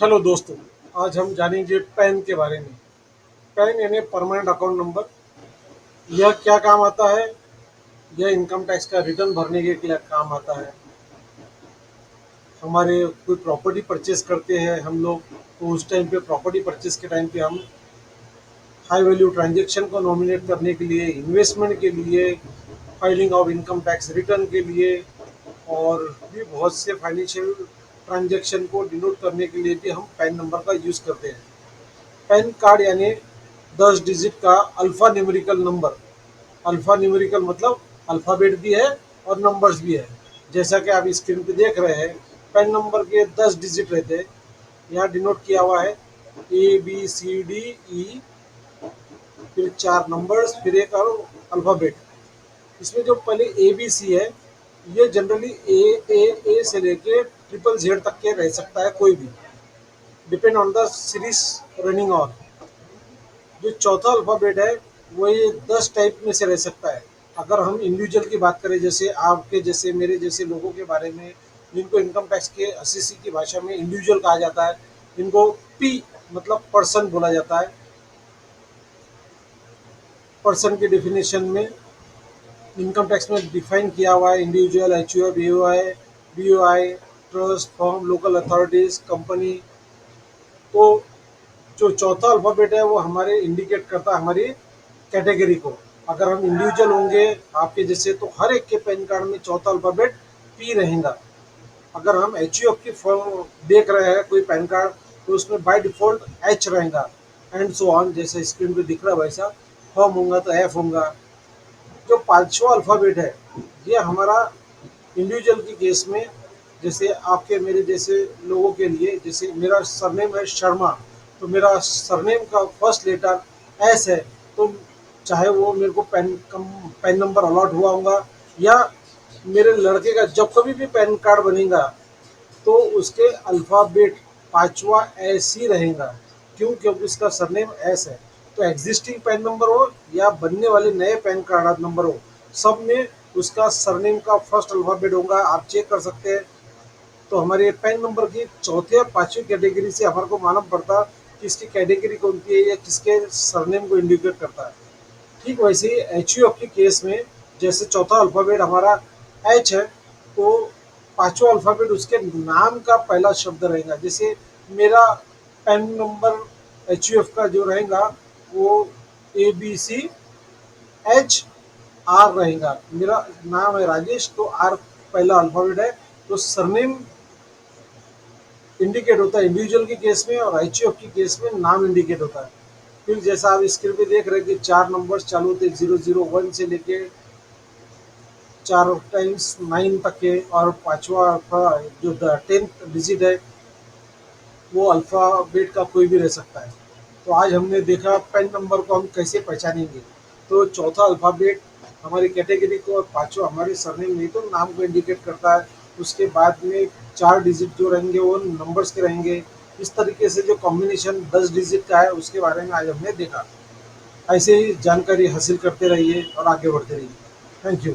Hello दोस्तों, आज हम जानेंगे पैन के बारे में। पैन यानी परमानेंट अकाउंट नंबर। यह क्या काम आता है? यह इनकम टैक्स का रिटर्न भरने के लिए काम आता है। हमारे कोई प्रॉपर्टी परचेस करते हैं हम लोग, तो उस टाइम पे प्रॉपर्टी परचेस के टाइम पे हम हाई वैल्यू ट्रांजैक्शन को नॉमिनेट करने के लिए, इन्वेस्टमेंट के लिए, filing of income tax return के लिए और भी बहुत से फाइनेंशियल ट्रांजैक्शन को डिनोट करने के लिए भी हम पैन नंबर का यूज़ करते हैं। पैन कार्ड यानी 10 डिजिट का alpha numerical number. Alpha numerical मतलब अल्फ़ाबेट भी है और नंबर्स भी है। जैसा कि आप स्क्रीन पे देख रहे हैं, पैन नंबर के 10 डिजिट रहते हैं। यहाँ डिनोट किया हुआ है ABCDE, फिर 4 नंबर्स, फिर एक और अल्फ़ाबेट। इसमें जो पहले ABC है, ये जनरली ए से लेके ZZZ तक के रह सकता है कोई भी, depend on the series running on. जो चौथा अल्फ़ाबेट है वो ये 10 टाइप में से रह सकता है। अगर हम इंडिविजुअल की बात करें, जैसे आपके जैसे मेरे जैसे लोगों के बारे में, जिनको इनकम टैक्स के SEC की भाषा में इंडिविजुअल कहा जाता है, इनको P मतलब पर्सन बोला जाता है। पर्सन की डेफिनेशन में इनकम टैक्स में डिफाइन किया हुआ है individual, HUF, AOI, BOI, trust, firm, local authorities, company. तो जो चौथा अल्फ़ाबेट है वो हमारे इंडिकेट करता है हमारी कैटेगरी को। अगर हम इंडिविजुअल होंगे आपके जैसे, तो हर एक के पैन कार्ड में चौथा अल्फ़ाबेट P रहेगा। अगर हम HUF की फॉर्म देख रहे हैं कोई पैन कार्ड, तो उसमें बाय डिफ़ॉल्ट H रहेगा, एंड सो ऑन। जैसे स्क्रीन पे दिख रहा है वैसा। फर्म होगा तो F होगा। जो पांचवा अल्फ़ाबेट है, ये हमारा इंडिविजुअल की केस में, जैसे आपके मेरे जैसे लोगों के लिए, जैसे मेरा सरनेम है शर्मा, तो मेरा सरनेम का फर्स्ट लेटर एस है। तो चाहे वो मेरे को पैन नंबर अलॉट हुआ होगा, या मेरे लड़के का जब कभी भी पैन कार्ड बनेगा, तो उसके अल्फ़ाबेट पांचवा एस ही रहेगा। क्यों? क्योंकि उसका सरनेम एस है। तो एग्जिस्टिंग पैन नंबर हो या बनने वाले नए पैन कार्ड नंबर हो, सब में उसका सरनेम का फर्स्ट अल्फ़ाबेट होगा। आप चेक कर सकते हैं। तो हमारे पैन नंबर की चौथे और पांचवी कैटेगरी से हमारे को मालूम पड़ता कि इसकी कैटेगरी कौन सी है या किसके सरनेम को इंडिकेट करता है। ठीक वैसे ही HUF के केस में, जैसे चौथा अल्फ़ाबेट हमारा H है, तो पांचवा अल्फ़ाबेट उसके नाम का पहला शब्द रहेगा। जैसे मेरा पैन नंबर HUF का जो रहेगा वो ABCHR रहेगा। मेरा नाम है राजेश, तो R पहला अल्फ़ाबेट है। तो सरनेम इंडिकेट होता है इंडिविजुअल के केस में, और HUF के केस में नाम इंडिकेट होता है। फिर जैसा आप स्क्रीन पे देख रहे हैं कि 4 नंबर्स चालू होते हैं 001 से लेके 4 टाइम्स 9 तक के, और पांचवा अल्फा जो 10th डिजिट है वो अल्फ़ाबेट का कोई भी रह सकता है। तो आज हमने देखा पैन नंबर को हम कैसे पहचानेंगे। तो चौथा अल्फ़ाबेट हमारी कैटेगरी को, और पांचवा हमारे सरनेम नहीं तो नाम को इंडिकेट करता है। उसके बाद में 4 डिजिट जो रहेंगे वो नंबर्स के रहेंगे। इस तरीके से जो कॉम्बिनेशन 10 डिजिट का है उसके बारे में आज हमने देखा। ऐसे ही जानकारी हासिल करते रहिए और आगे बढ़ते रहिए। Thank you.